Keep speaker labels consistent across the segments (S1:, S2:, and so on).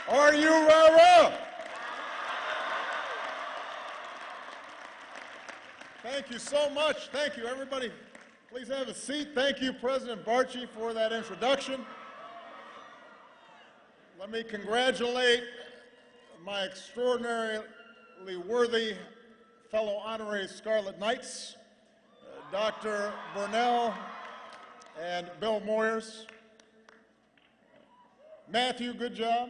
S1: Are you rah-rah? Thank you so much. Thank you, everybody. Please have a seat. Thank you, President Barchi, for that introduction. Let me congratulate my extraordinarily worthy fellow honorary Scarlet Knights, Dr. Burnell and Bill Moyers. Matthew, good job.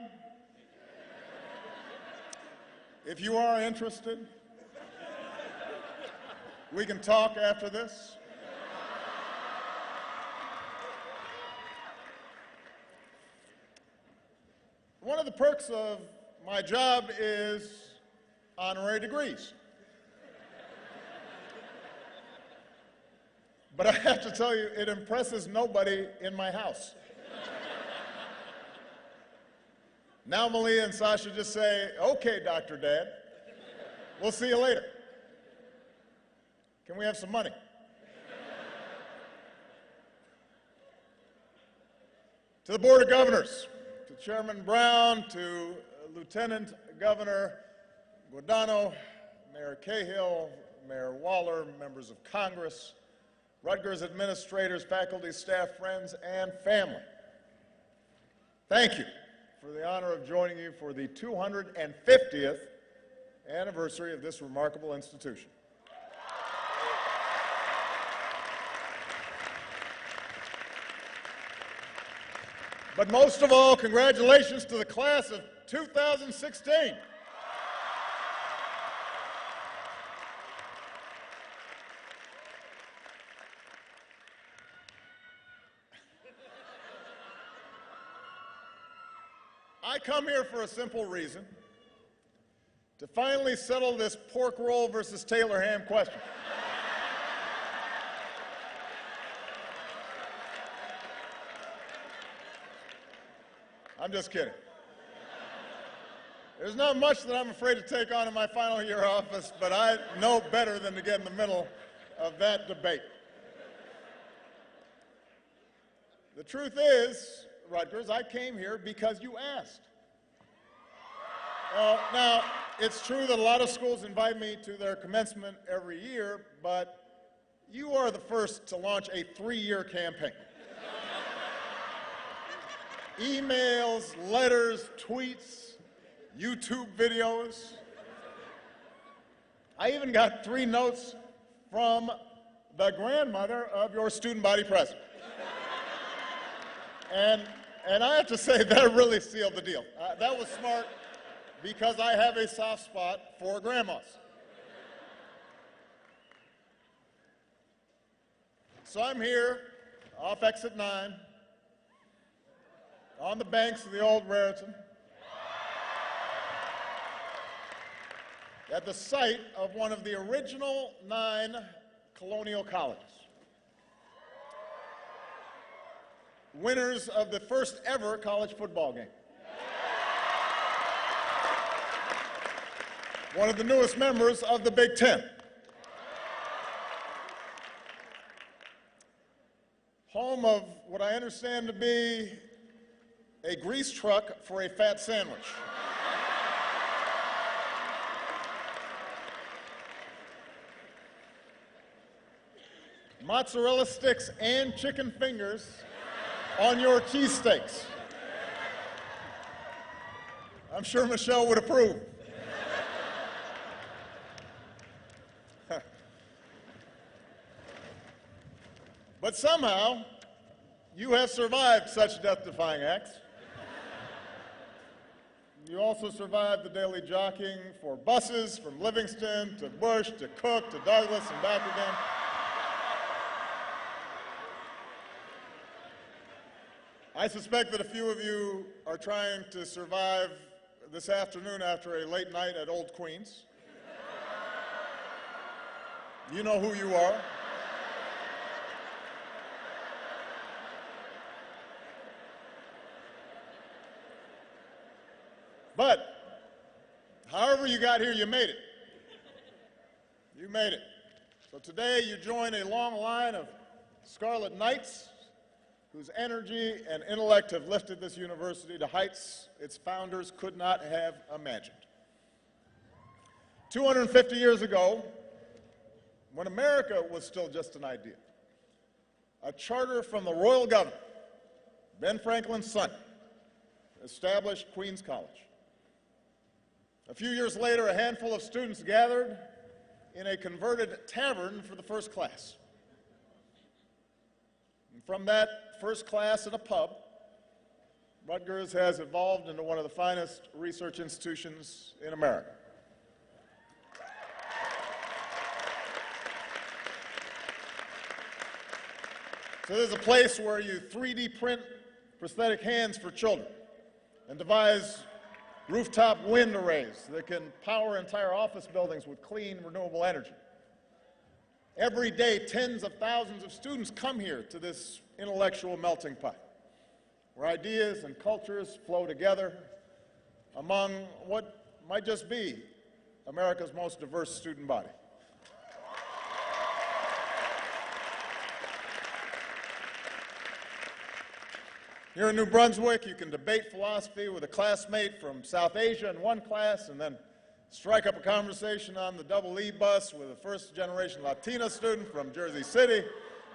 S1: If you are interested, we can talk after this. One of the perks of my job is honorary degrees. But I have to tell you, it impresses nobody in my house. Now Malia and Sasha just say, okay, Dr. Dad, we'll see you later. Can we have some money? To the Board of Governors, to Chairman Brown, to Lieutenant Governor Guadagno, Mayor Cahill, Mayor Waller, members of Congress, Rutgers administrators, faculty, staff, friends, and family. Thank you for the honor of joining you for the 250th anniversary of this remarkable institution. But most of all, congratulations to the class of 2016. I come here for a simple reason, to finally settle this pork roll versus Taylor ham question. I'm just kidding. There's not much that I'm afraid to take on in my final year of office, but I know better than to get in the middle of that debate. The truth is, Rutgers, I came here because you asked. Now, it's true that a lot of schools invite me to their commencement every year, but you are the first to launch a 3-year campaign. Emails, letters, tweets, YouTube videos. I even got 3 notes from the grandmother of your student body president. And I have to say, that really sealed the deal. That was smart, because I have a soft spot for grandmas. So I'm here, off exit 9, on the banks of the Old Raritan, at the site of one of the original 9 colonial colleges. Winners of the first ever college football game. One of the newest members of the Big Ten. Home of what I understand to be a grease truck for a fat sandwich. Mozzarella sticks and chicken fingers on your cheesesteaks. I'm sure Michelle would approve. But somehow, you have survived such death-defying acts. You also survived the daily jockeying for buses from Livingston to Bush to Cook to Douglas and back again. I suspect that a few of you are trying to survive this afternoon after a late night at Old Queen's. You know who you are. But, however you got here, you made it. You made it. So today you join a long line of Scarlet Knights whose energy and intellect have lifted this university to heights its founders could not have imagined. 250 years ago, when America was still just an idea, a charter from the royal governor, Ben Franklin's son, established Queens College. A few years later, a handful of students gathered in a converted tavern for the first class. And from that first class in a pub, Rutgers has evolved into one of the finest research institutions in America. So there's a place where you 3D print prosthetic hands for children and devise rooftop wind arrays that can power entire office buildings with clean, renewable energy. Every day, tens of thousands of students come here to this intellectual melting pot, where ideas and cultures flow together among what might just be America's most diverse student body. Here in New Brunswick, you can debate philosophy with a classmate from South Asia in one class, and then strike up a conversation on the double E bus with a first-generation Latina student from Jersey City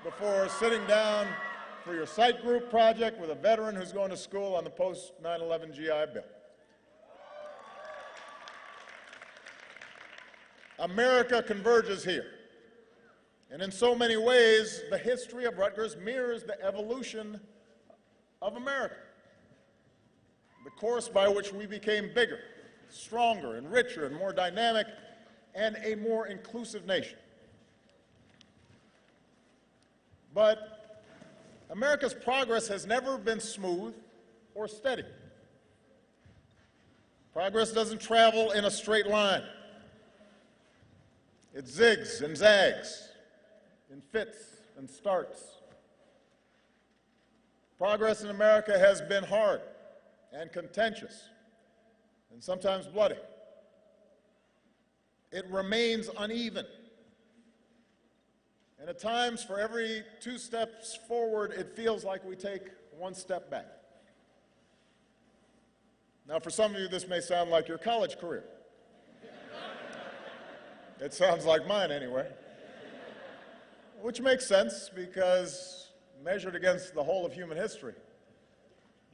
S1: before sitting down for your site group project with a veteran who's going to school on the post-9/11 GI Bill. America converges here. And in so many ways, the history of Rutgers mirrors the evolution of America, the course by which we became bigger, stronger, and richer, and more dynamic, and a more inclusive nation. But America's progress has never been smooth or steady. Progress doesn't travel in a straight line. It zigs and zags, in fits and starts. Progress in America has been hard and contentious and sometimes bloody. It remains uneven. And at times, for every 2 steps forward, it feels like we take 1 step back. Now, for some of you, this may sound like your college career. It sounds like mine anyway. Which makes sense because measured against the whole of human history,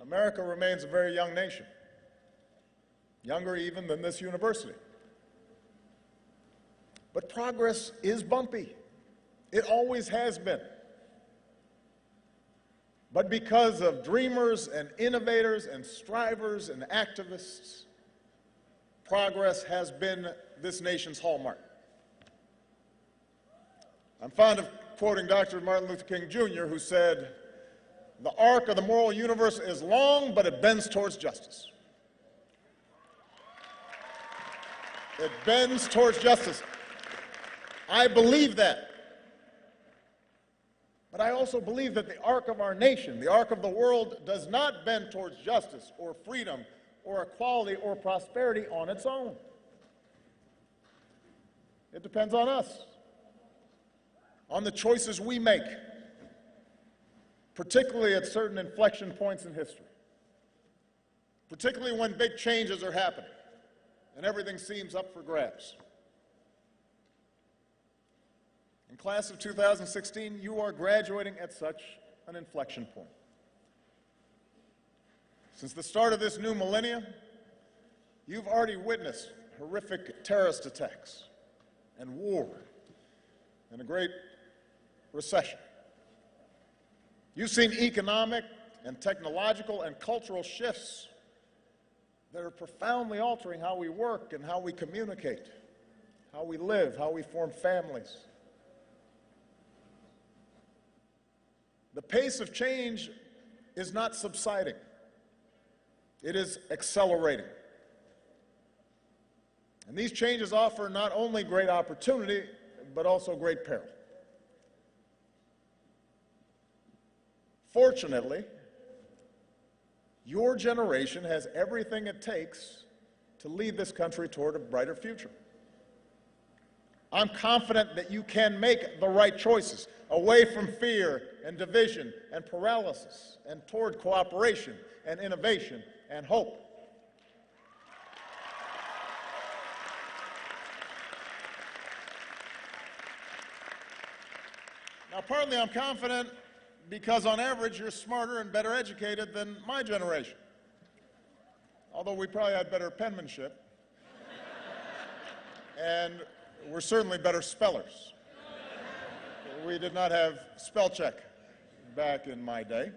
S1: America remains a very young nation, younger even than this university. But progress is bumpy. It always has been. But because of dreamers and innovators and strivers and activists, progress has been this nation's hallmark. I'm fond of quoting Dr. Martin Luther King Jr., who said, "The arc of the moral universe is long, but it bends towards justice." It bends towards justice. I believe that. But I also believe that the arc of our nation, the arc of the world, does not bend towards justice or freedom or equality or prosperity on its own. It depends on us, on the choices we make, particularly at certain inflection points in history, particularly when big changes are happening and everything seems up for grabs. In class of 2016, you are graduating at such an inflection point. Since the start of this new millennium, you've already witnessed horrific terrorist attacks and war and a great recession. You've seen economic and technological and cultural shifts that are profoundly altering how we work and how we communicate, how we live, how we form families. The pace of change is not subsiding. It is accelerating. And these changes offer not only great opportunity, but also great peril. Fortunately, your generation has everything it takes to lead this country toward a brighter future. I'm confident that you can make the right choices, away from fear and division and paralysis, and toward cooperation and innovation and hope. Now, partly I'm confident because on average you're smarter and better educated than my generation, although we probably had better penmanship, and we're certainly better spellers. We did not have spell check back in my day.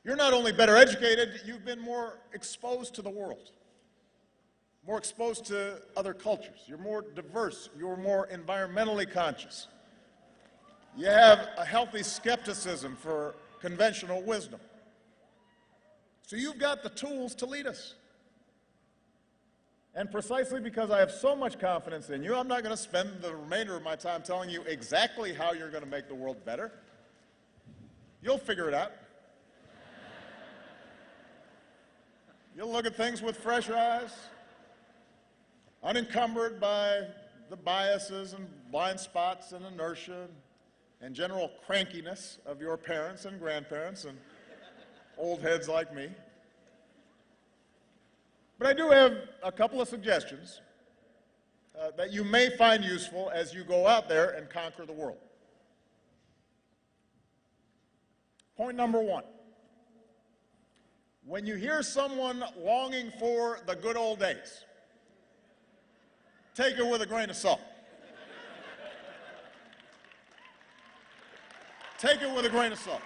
S1: You're not only better educated, you've been more exposed to the world, more exposed to other cultures. You're more diverse. You're more environmentally conscious. You have a healthy skepticism for conventional wisdom. So you've got the tools to lead us. And precisely because I have so much confidence in you, I'm not going to spend the remainder of my time telling you exactly how you're going to make the world better. You'll figure it out. You'll look at things with fresh eyes, unencumbered by the biases and blind spots and inertia and general crankiness of your parents and grandparents and old heads like me. But I do have a couple of suggestions that you may find useful as you go out there and conquer the world. Point number one. When you hear someone longing for the good old days, take it with a grain of salt. Take it with a grain of salt.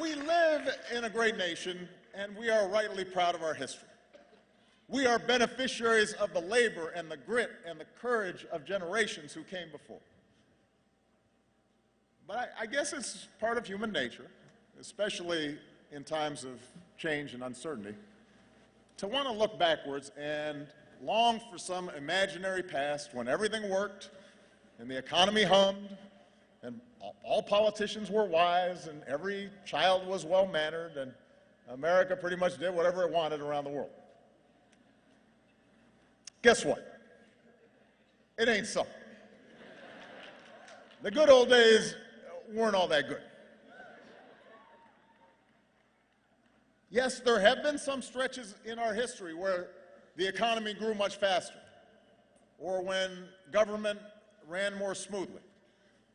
S1: We live in a great nation, and we are rightly proud of our history. We are beneficiaries of the labor and the grit and the courage of generations who came before. But I guess it's part of human nature, especially in times of change and uncertainty, to want to look backwards and long for some imaginary past when everything worked and the economy hummed and all politicians were wise and every child was well-mannered and America pretty much did whatever it wanted around the world. Guess what? It ain't so. The good old days weren't all that good. Yes, there have been some stretches in our history where the economy grew much faster, or when government ran more smoothly.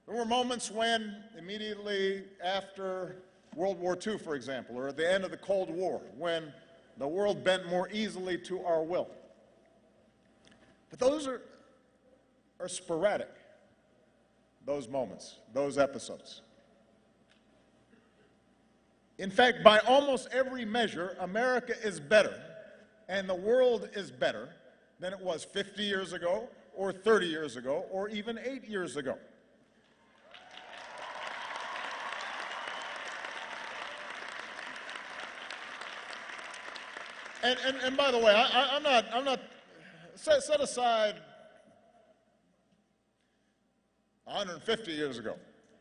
S1: There were moments when, immediately after World War II, for example, or at the end of the Cold War, when the world bent more easily to our will. But those are sporadic, those moments, those episodes. In fact, by almost every measure, America is better, and the world is better than it was 50 years ago, or 30 years ago, or even 8 years ago. And by the way, I'm not set aside 150 years ago,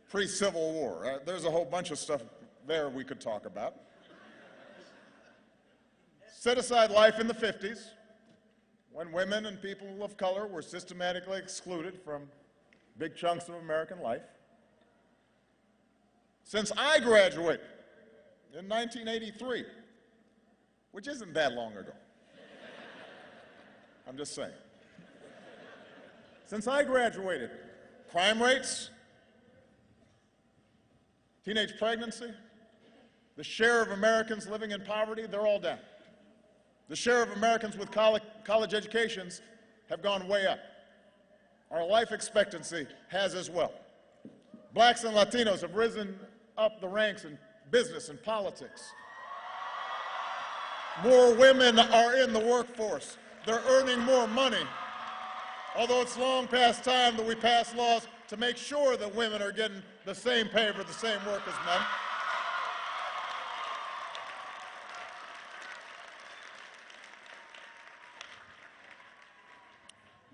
S1: pre-Civil War. There's a whole bunch of stuff there we could talk about. Set aside life in the 50s, when women and people of color were systematically excluded from big chunks of American life. Since I graduated in 1983, which isn't that long ago, I'm just saying. Since I graduated, crime rates, teenage pregnancy, the share of Americans living in poverty, they're all down. The share of Americans with college educations have gone way up. Our life expectancy has as well. Blacks and Latinos have risen up the ranks in business and politics. More women are in the workforce. They're earning more money. Although it's long past time that we pass laws to make sure that women are getting the same pay for the same work as men.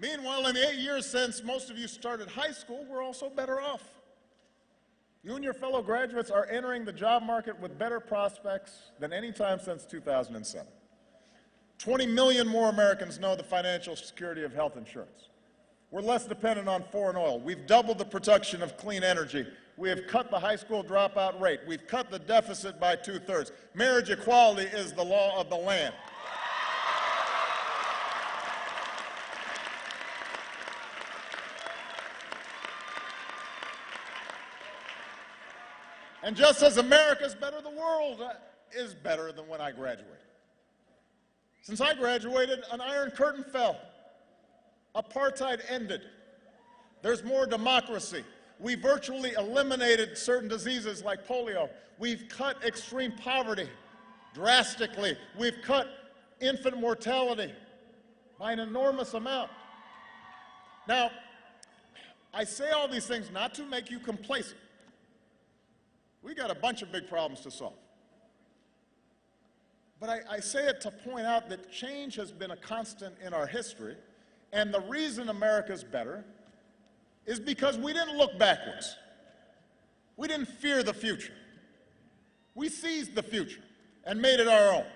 S1: Meanwhile, in the 8 years since most of you started high school, we're also better off. You and your fellow graduates are entering the job market with better prospects than any time since 2007. 20 million more Americans know the financial security of health insurance. We're less dependent on foreign oil. We've doubled the production of clean energy. We have cut the high school dropout rate. We've cut the deficit by 2/3. Marriage equality is the law of the land. And just as America's better, the world is better than when I graduated. Since I graduated, an iron curtain fell. Apartheid ended. There's more democracy. We virtually eliminated certain diseases like polio. We've cut extreme poverty drastically. We've cut infant mortality by an enormous amount. Now, I say all these things not to make you complacent. We got a bunch of big problems to solve. But I say it to point out that change has been a constant in our history, and the reason America's better is because we didn't look backwards. We didn't fear the future. We seized the future and made it our own.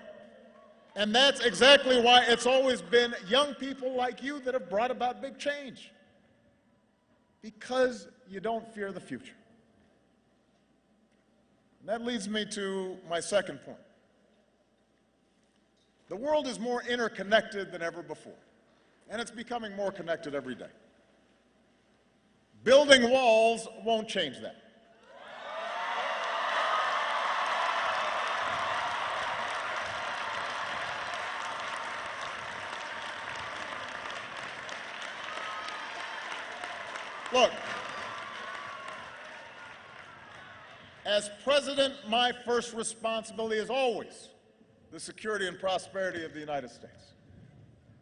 S1: And that's exactly why it's always been young people like you that have brought about big change. Because you don't fear the future. And that leads me to my second point. The world is more interconnected than ever before, and it's becoming more connected every day. Building walls won't change that. Look, as president, my first responsibility is always the security and prosperity of the United States.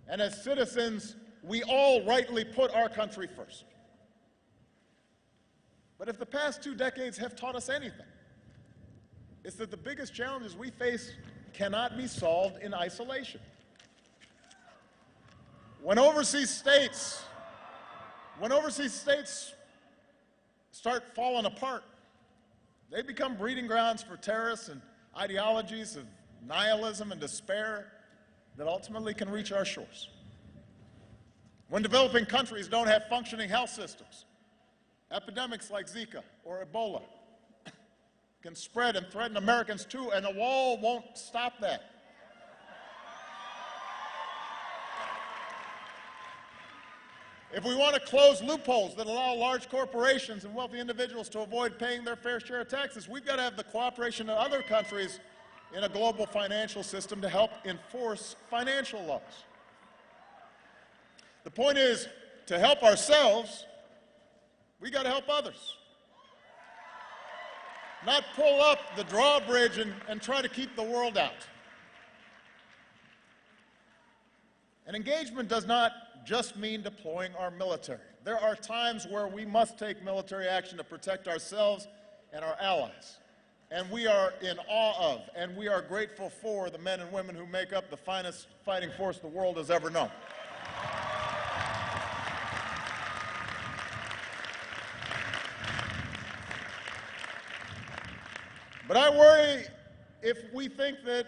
S1: And as citizens, we all rightly put our country first. But if the past 2 decades have taught us anything, it's that the biggest challenges we face cannot be solved in isolation. When overseas states start falling apart, they become breeding grounds for terrorists and ideologies of nihilism and despair that ultimately can reach our shores. When developing countries don't have functioning health systems, epidemics like Zika or Ebola can spread and threaten Americans too, and a wall won't stop that. If we want to close loopholes that allow large corporations and wealthy individuals to avoid paying their fair share of taxes, we've got to have the cooperation of other countries in a global financial system to help enforce financial laws. The point is, to help ourselves, we got to help others. Not pull up the drawbridge and try to keep the world out. And engagement does not just mean deploying our military. There are times where we must take military action to protect ourselves and our allies. And we are in awe of, and we are grateful for the men and women who make up the finest fighting force the world has ever known. But I worry if we think that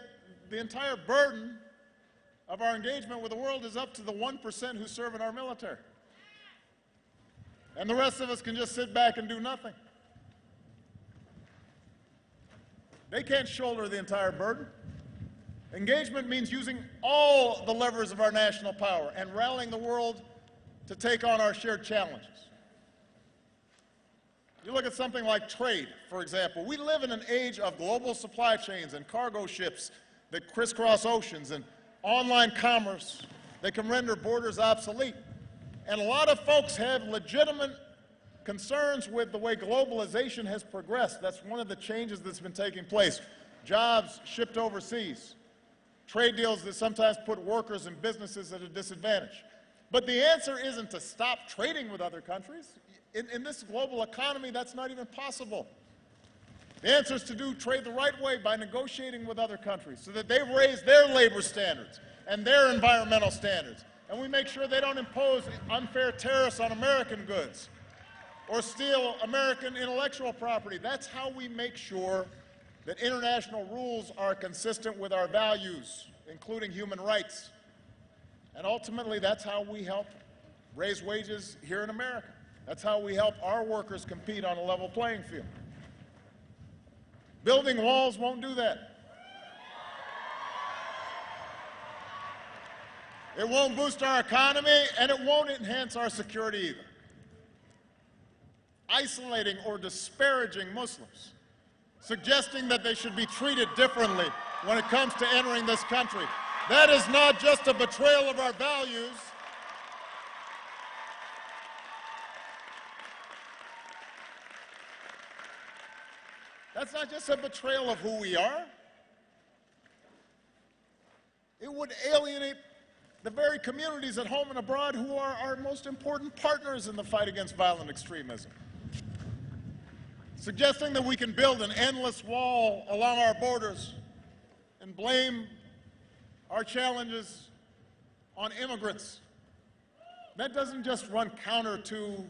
S1: the entire burden of our engagement with the world is up to the 1% who serve in our military. And the rest of us can just sit back and do nothing. They can't shoulder the entire burden. Engagement means using all the levers of our national power and rallying the world to take on our shared challenges. You look at something like trade, for example. We live in an age of global supply chains and cargo ships that crisscross oceans and online commerce that can render borders obsolete. And a lot of folks have legitimate concerns with the way globalization has progressed. That's one of the changes that's been taking place. Jobs shipped overseas, trade deals that sometimes put workers and businesses at a disadvantage. But the answer isn't to stop trading with other countries. In this global economy, that's not even possible. The answer is to do trade the right way by negotiating with other countries so that they raise their labor standards and their environmental standards. And we make sure they don't impose unfair tariffs on American goods or steal American intellectual property. That's how we make sure that international rules are consistent with our values, including human rights. And ultimately, that's how we help raise wages here in America. That's how we help our workers compete on a level playing field. Building walls won't do that. It won't boost our economy, and it won't enhance our security either. Isolating or disparaging Muslims, suggesting that they should be treated differently when it comes to entering this country. That is not just a betrayal of our values. That's not just a betrayal of who we are. It would alienate the very communities at home and abroad who are our most important partners in the fight against violent extremism. Suggesting that we can build an endless wall along our borders and blame our challenges on immigrants. That doesn't just run counter to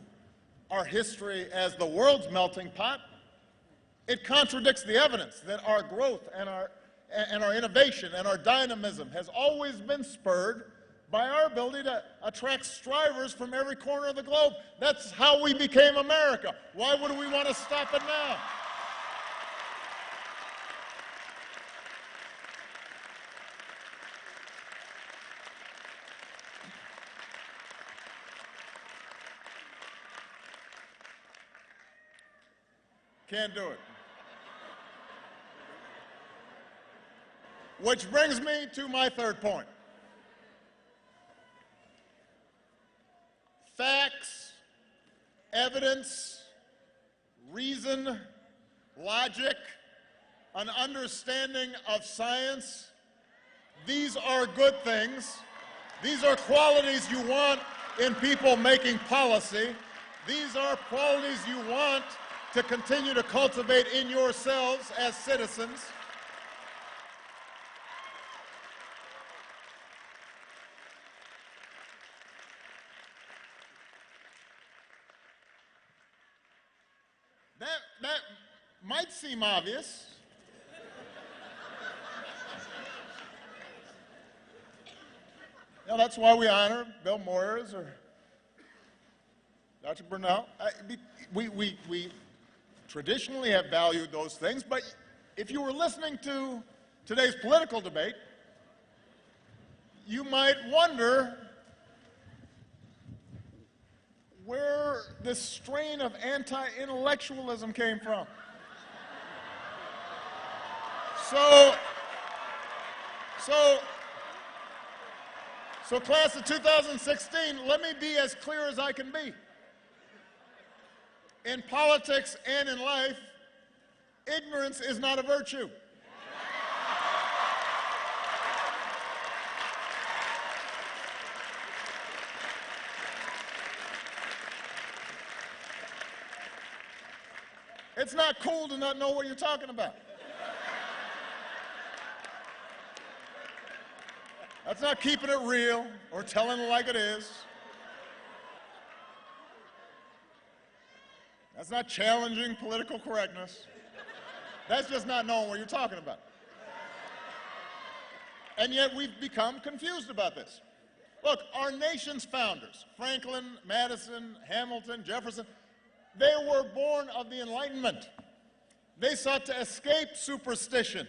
S1: our history as the world's melting pot. It contradicts the evidence that our growth and our innovation and our dynamism has always been spurred by our ability to attract strivers from every corner of the globe. That's how we became America. Why would we want to stop it now? Can't do it. Which brings me to my third point. Facts, evidence, reason, logic, an understanding of science, these are good things. These are qualities you want in people making policy. These are qualities you want to continue to cultivate in yourselves as citizens. That might seem obvious. That's why we honor Bill Moyers or Dr. Burnell. We traditionally have valued those things, but if you were listening to today's political debate, you might wonder where this strain of anti-intellectualism came from. So class of 2016, let me be as clear as I can be. In politics and in life, ignorance is not a virtue. It's not cool to not know what you're talking about. That's not keeping it real or telling it like it is. That's not challenging political correctness. That's just not knowing what you're talking about. And yet we've become confused about this. Look, our nation's founders, Franklin, Madison, Hamilton, Jefferson, they were born of the Enlightenment. They sought to escape superstition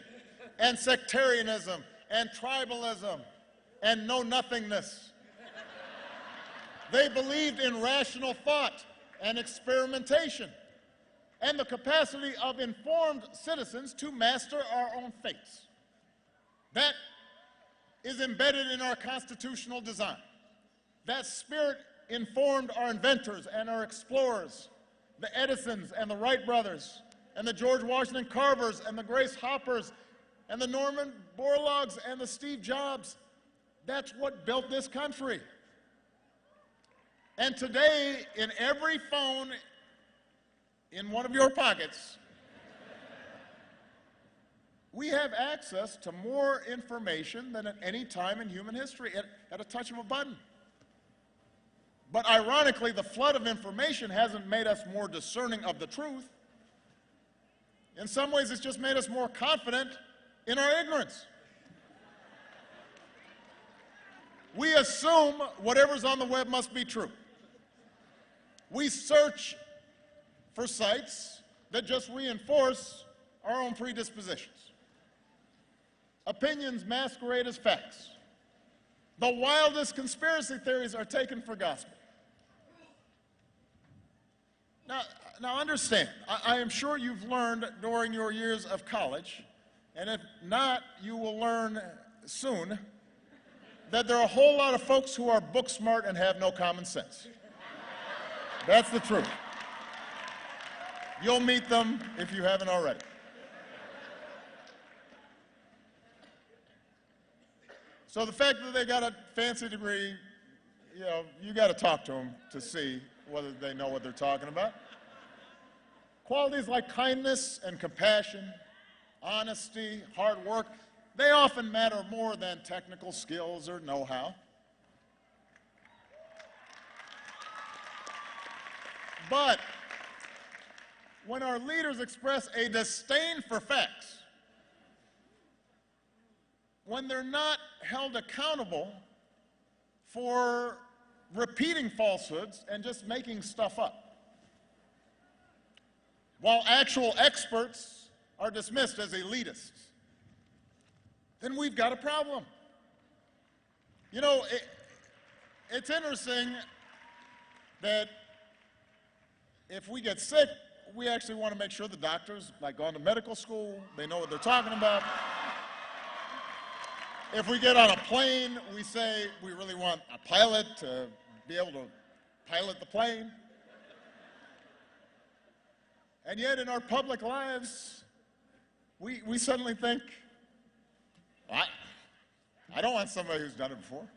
S1: and sectarianism and tribalism and know-nothingness. They believed in rational thought and experimentation and the capacity of informed citizens to master our own fates. That is embedded in our constitutional design. That spirit informed our inventors and our explorers, the Edisons and the Wright brothers, and the George Washington Carvers and the Grace Hoppers, and the Norman Borlaugs and the Steve Jobs. That's what built this country. And today, in every phone in one of your pockets, we have access to more information than at any time in human history at a touch of a button. But ironically, the flood of information hasn't made us more discerning of the truth. In some ways, it's just made us more confident in our ignorance. We assume whatever's on the web must be true. We search for sites that just reinforce our own predispositions. Opinions masquerade as facts. The wildest conspiracy theories are taken for gospel. Now understand, I am sure you've learned during your years of college, and if not, you will learn soon, that there are a whole lot of folks who are book smart and have no common sense. That's the truth. You'll meet them if you haven't already. So the fact that they got a fancy degree, you got to talk to them to see whether they know what they're talking about. Qualities like kindness and compassion, honesty, hard work, they often matter more than technical skills or know-how. But when our leaders express a disdain for facts, when they're not held accountable for repeating falsehoods and just making stuff up, while actual experts are dismissed as elitists, then we've got a problem. It's interesting that if we get sick, we actually want to make sure the doctors, like, gone to medical school, they know what they're talking about. If we get on a plane, we say we really want a pilot to be able to pilot the plane. And yet in our public lives, we suddenly think, I don't want somebody who's done it before.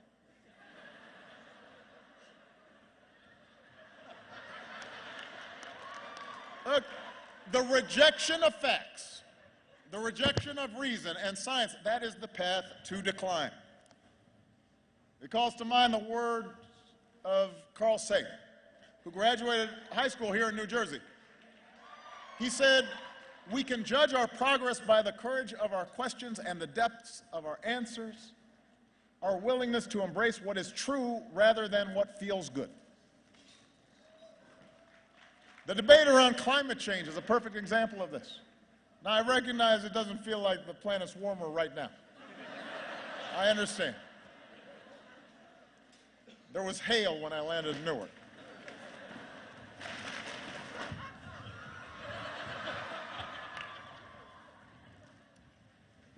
S1: Look, the rejection of facts, the rejection of reason and science, that is the path to decline. It calls to mind the words of Carl Sagan, who graduated high school here in New Jersey. He said, "We can judge our progress by the courage of our questions and the depths of our answers, our willingness to embrace what is true rather than what feels good." The debate around climate change is a perfect example of this. Now, I recognize it doesn't feel like the planet's warmer right now. I understand. There was hail when I landed in Newark.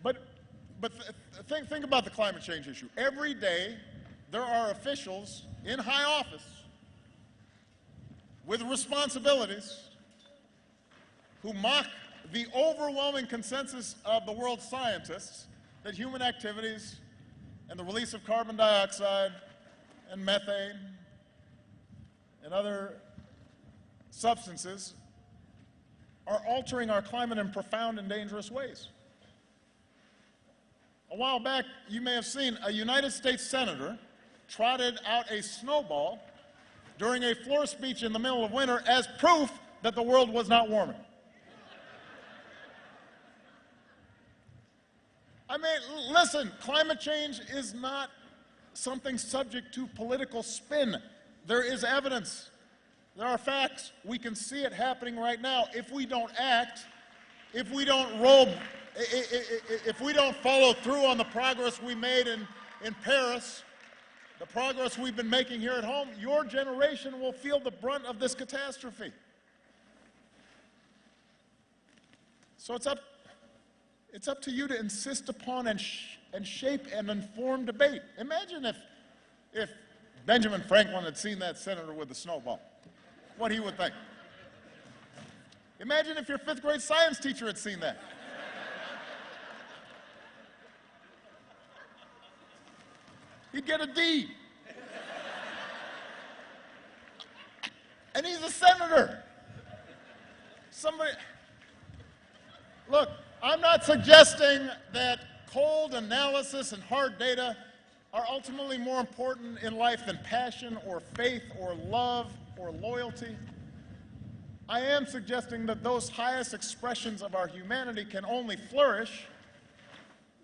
S1: But think about the climate change issue. Every day, there are officials in high office with responsibilities who mock the overwhelming consensus of the world's scientists that human activities and the release of carbon dioxide and methane and other substances are altering our climate in profound and dangerous ways. A while back, you may have seen a United States senator trotted out a snowball during a floor speech in the middle of winter as proof that the world was not warming. I mean, listen, climate change is not something subject to political spin. There is evidence. There are facts. We can see it happening right now. If we don't act, if we don't follow through on the progress we made in Paris, the progress we've been making here at home, your generation will feel the brunt of this catastrophe. So it's up to you to insist upon and shape an informed debate. Imagine if Benjamin Franklin had seen that senator with the snowball, what he would think. Imagine if your fifth grade science teacher had seen that. He'd get a D. And he's a senator. Look, I'm not suggesting that cold analysis and hard data are ultimately more important in life than passion or faith or love or loyalty. I am suggesting that those highest expressions of our humanity can only flourish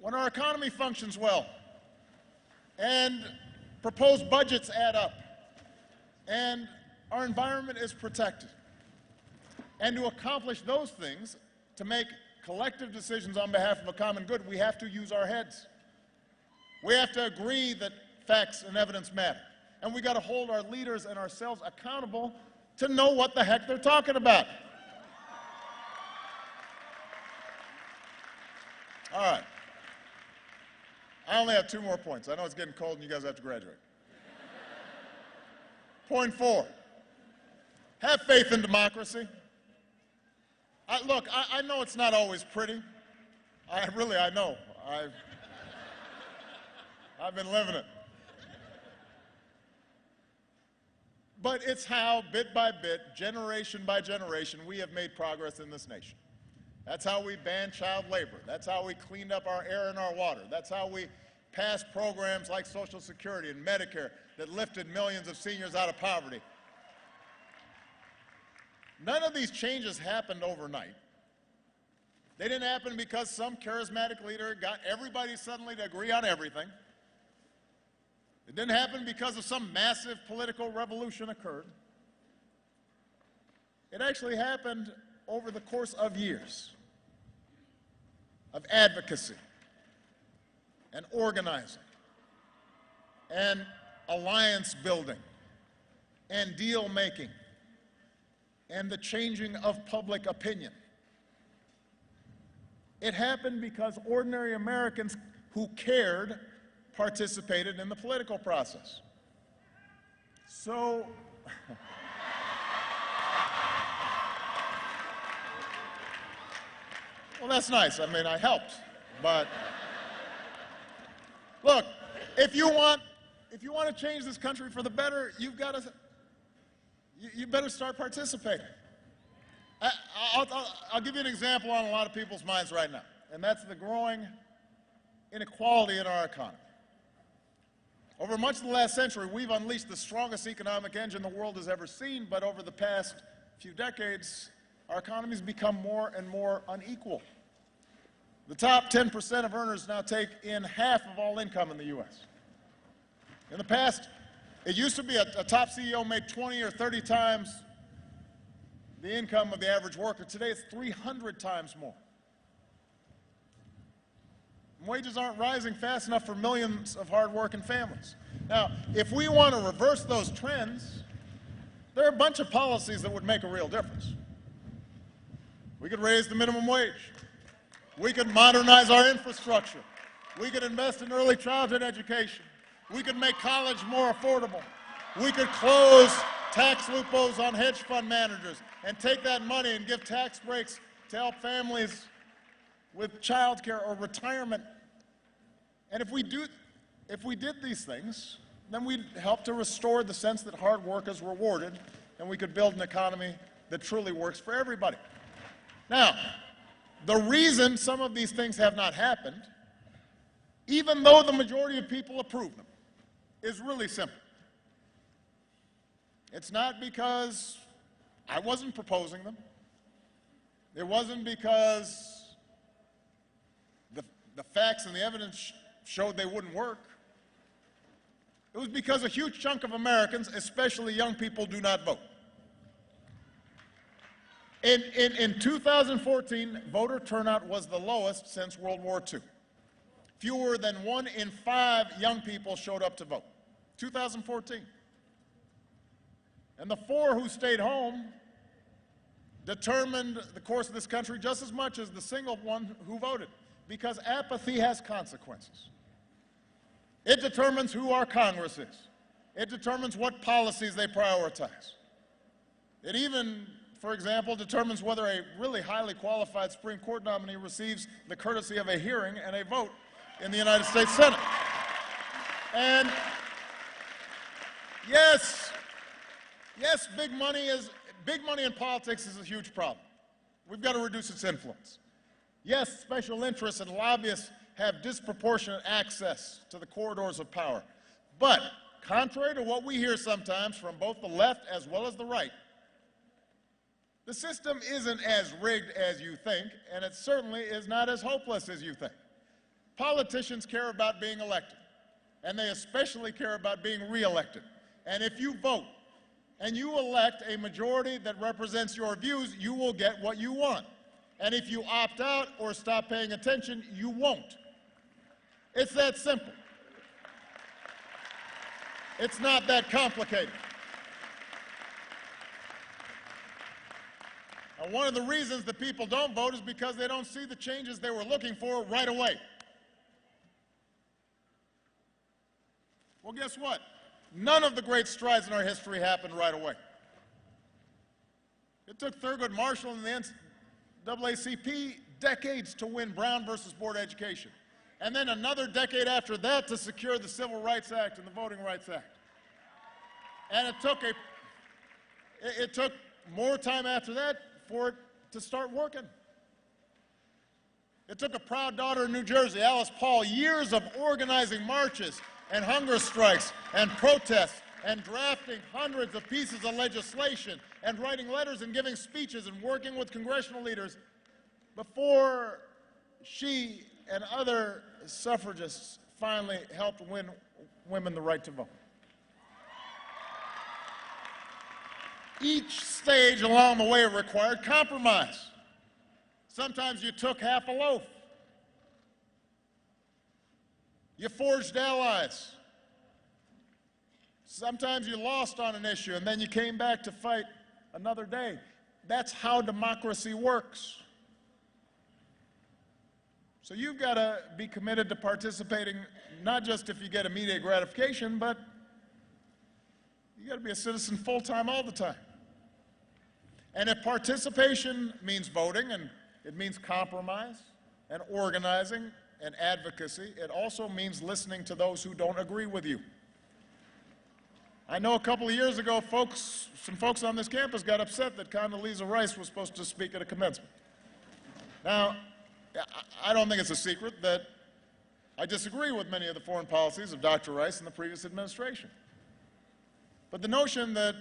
S1: when our economy functions well, and proposed budgets add up, and our environment is protected. And to accomplish those things, to make collective decisions on behalf of a common good, we have to use our heads. We have to agree that facts and evidence matter. And we got to hold our leaders and ourselves accountable to know what the heck they're talking about. All right. I only have 2 more points. I know it's getting cold and you guys have to graduate. Point 4. Have faith in democracy. Look, I know it's not always pretty. I know. I've been living it. But it's how, bit by bit, generation by generation, we have made progress in this nation. That's how we banned child labor. That's how we cleaned up our air and our water. That's how we passed programs like Social Security and Medicare that lifted millions of seniors out of poverty. None of these changes happened overnight. They didn't happen because some charismatic leader got everybody suddenly to agree on everything. It didn't happen because of some massive political revolution occurred. It actually happened over the course of years of advocacy and organizing and alliance building and deal making and the changing of public opinion. It happened because ordinary Americans who cared participated in the political process. So, well, that's nice. I mean, I helped, but look, if you want to change this country for the better, you better start participating. I'll give you an example on a lot of people's minds right now, and that's the growing inequality in our economy. Over much of the last century, we've unleashed the strongest economic engine the world has ever seen, but over the past few decades, our economy's become more and more unequal. The top 10% of earners now take in half of all income in the U.S. In the past, it used to be a top CEO made 20 or 30 times the income of the average worker. Today, it's 300 times more. Wages aren't rising fast enough for millions of hard-working families. Now, if we want to reverse those trends, there are a bunch of policies that would make a real difference. We could raise the minimum wage. We could modernize our infrastructure. We could invest in early childhood education. We could make college more affordable. We could close tax loopholes on hedge fund managers and take that money and give tax breaks to help families with child care or retirement. And if we did these things, then we'd help to restore the sense that hard work is rewarded, and we could build an economy that truly works for everybody. Now, the reason some of these things have not happened, even though the majority of people approve them, is really simple. It's not because I wasn't proposing them. It wasn't because the facts and the evidence showed they wouldn't work. It was because a huge chunk of Americans, especially young people, do not vote. In 2014, voter turnout was the lowest since World War II. Fewer than 1 in 5 young people showed up to vote. 2014. And the 4 who stayed home determined the course of this country just as much as the single one who voted, because apathy has consequences. It determines who our Congress is. It determines what policies they prioritize. It even, for example, determines whether a really highly qualified Supreme Court nominee receives the courtesy of a hearing and a vote in the United States Senate. And yes, big money in politics is a huge problem. We've got to reduce its influence. Yes, special interests and lobbyists have disproportionate access to the corridors of power. But contrary to what we hear sometimes from both the left as well as the right, the system isn't as rigged as you think, and it certainly is not as hopeless as you think. Politicians care about being elected, and they especially care about being reelected. And if you vote and you elect a majority that represents your views, you will get what you want. And if you opt out or stop paying attention, you won't. It's that simple. It's not that complicated. Now, one of the reasons that people don't vote is because they don't see the changes they were looking for right away. Well, guess what? None of the great strides in our history happened right away. It took Thurgood Marshall and the NAACP decades to win Brown versus Board Education. And then another decade after that to secure the Civil Rights Act and the Voting Rights Act. And it took more time after that for it to start working. It took a proud daughter in New Jersey, Alice Paul, years of organizing marches and hunger strikes and protests and drafting hundreds of pieces of legislation and writing letters and giving speeches and working with congressional leaders before she and other suffragists finally helped win women the right to vote. Each stage along the way required compromise. Sometimes you took half a loaf. You forged allies. Sometimes you lost on an issue and then you came back to fight another day. That's how democracy works. So you've got to be committed to participating, not just if you get immediate gratification, but you got to be a citizen full-time all the time. And if participation means voting, and it means compromise and organizing and advocacy, it also means listening to those who don't agree with you. I know a couple of years ago, some folks on this campus got upset that Condoleezza Rice was supposed to speak at a commencement. Now, I don't think it's a secret that I disagree with many of the foreign policies of Dr. Rice and the previous administration. But the notion that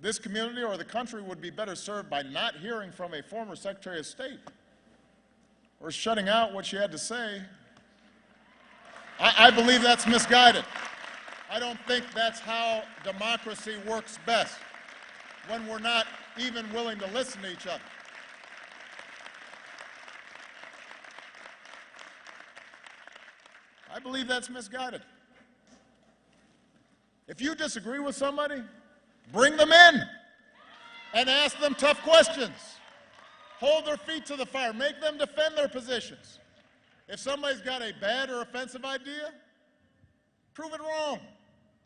S1: this community or the country would be better served by not hearing from a former Secretary of State or shutting out what she had to say, I believe that's misguided. I don't think that's how democracy works best, when we're not even willing to listen to each other. I believe that's misguided. If you disagree with somebody, bring them in and ask them tough questions. Hold their feet to the fire. Make them defend their positions. If somebody's got a bad or offensive idea, prove it wrong.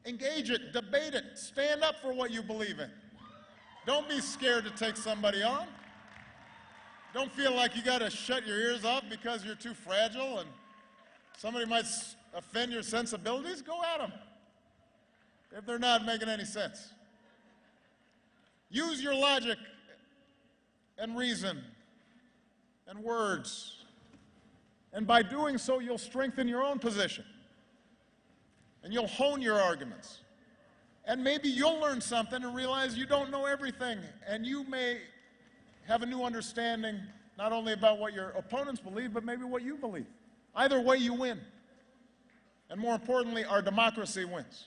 S1: Engage it, debate it, stand up for what you believe in. Don't be scared to take somebody on. Don't feel like you got to shut your ears off because you're too fragile and somebody might offend your sensibilities. Go at them if they're not making any sense. Use your logic and reason and words. And by doing so, you'll strengthen your own position. And you'll hone your arguments. And maybe you'll learn something and realize you don't know everything. And you may have a new understanding, not only about what your opponents believe, but maybe what you believe. Either way, you win. And more importantly, our democracy wins.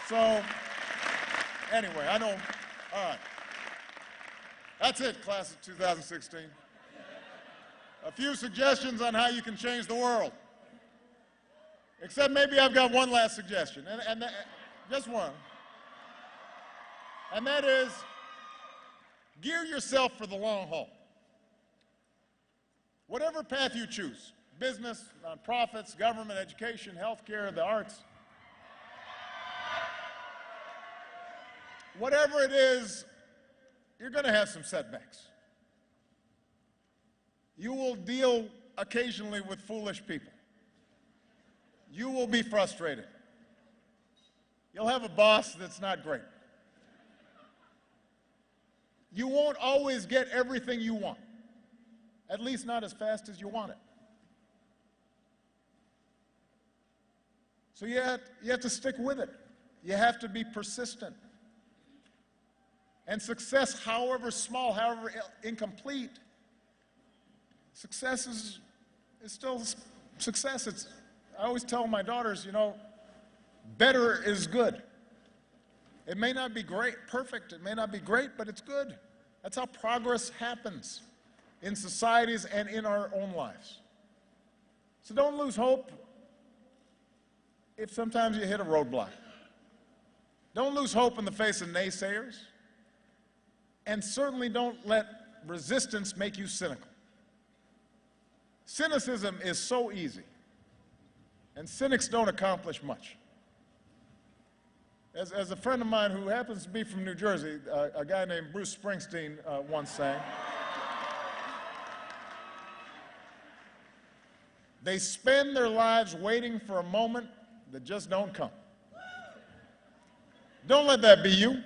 S1: So, anyway, I know, all right. That's it, class of 2016. A few suggestions on how you can change the world. Except maybe I've got one last suggestion, and just one. And that is, gear yourself for the long haul. Whatever path you choose, business, nonprofits, government, education, healthcare, the arts, whatever it is, you're going to have some setbacks. You will deal occasionally with foolish people. You will be frustrated. You'll have a boss that's not great. You won't always get everything you want, at least not as fast as you want it. So you have to stick with it. You have to be persistent. And success, however small, however incomplete, success is still success. I always tell my daughters, you know, better is good. It may not be perfect, it may not be great, but it's good. That's how progress happens in societies and in our own lives. So don't lose hope if sometimes you hit a roadblock. Don't lose hope in the face of naysayers, and certainly don't let resistance make you cynical. Cynicism is so easy, and cynics don't accomplish much. As a friend of mine who happens to be from New Jersey, a guy named Bruce Springsteen once sang, they spend their lives waiting for a moment that just don't come. Don't let that be you.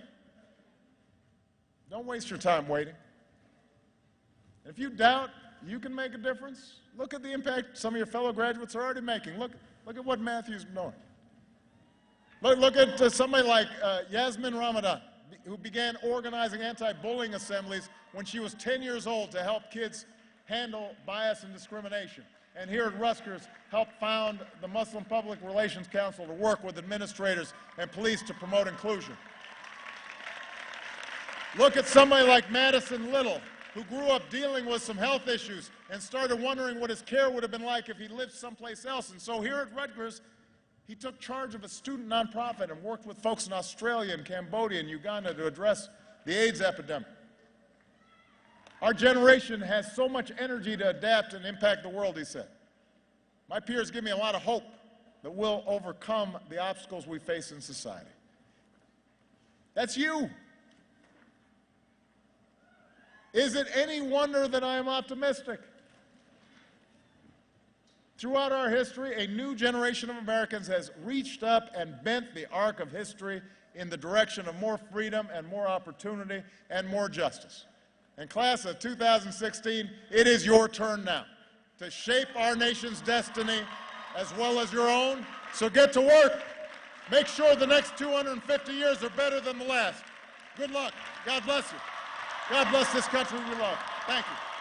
S1: Don't waste your time waiting. If you doubt you can make a difference, look at the impact some of your fellow graduates are already making. Look at what Matthew's doing. Look at somebody like Yasmin Ramadan, who began organizing anti-bullying assemblies when she was 10 years old to help kids handle bias and discrimination. And here at Rutgers, helped found the Muslim Public Relations Council to work with administrators and police to promote inclusion. Look at somebody like Madison Little, who grew up dealing with some health issues and started wondering what his care would have been like if he lived someplace else. And so here at Rutgers, he took charge of a student nonprofit and worked with folks in Australia and Cambodia and Uganda to address the AIDS epidemic. Our generation has so much energy to adapt and impact the world, he said. My peers give me a lot of hope that we'll overcome the obstacles we face in society. That's you. Is it any wonder that I am optimistic? Throughout our history, a new generation of Americans has reached up and bent the arc of history in the direction of more freedom and more opportunity and more justice. And class of 2016, it is your turn now to shape our nation's destiny as well as your own. So get to work. Make sure the next 250 years are better than the last. Good luck. God bless you. God bless this country we love. Thank you.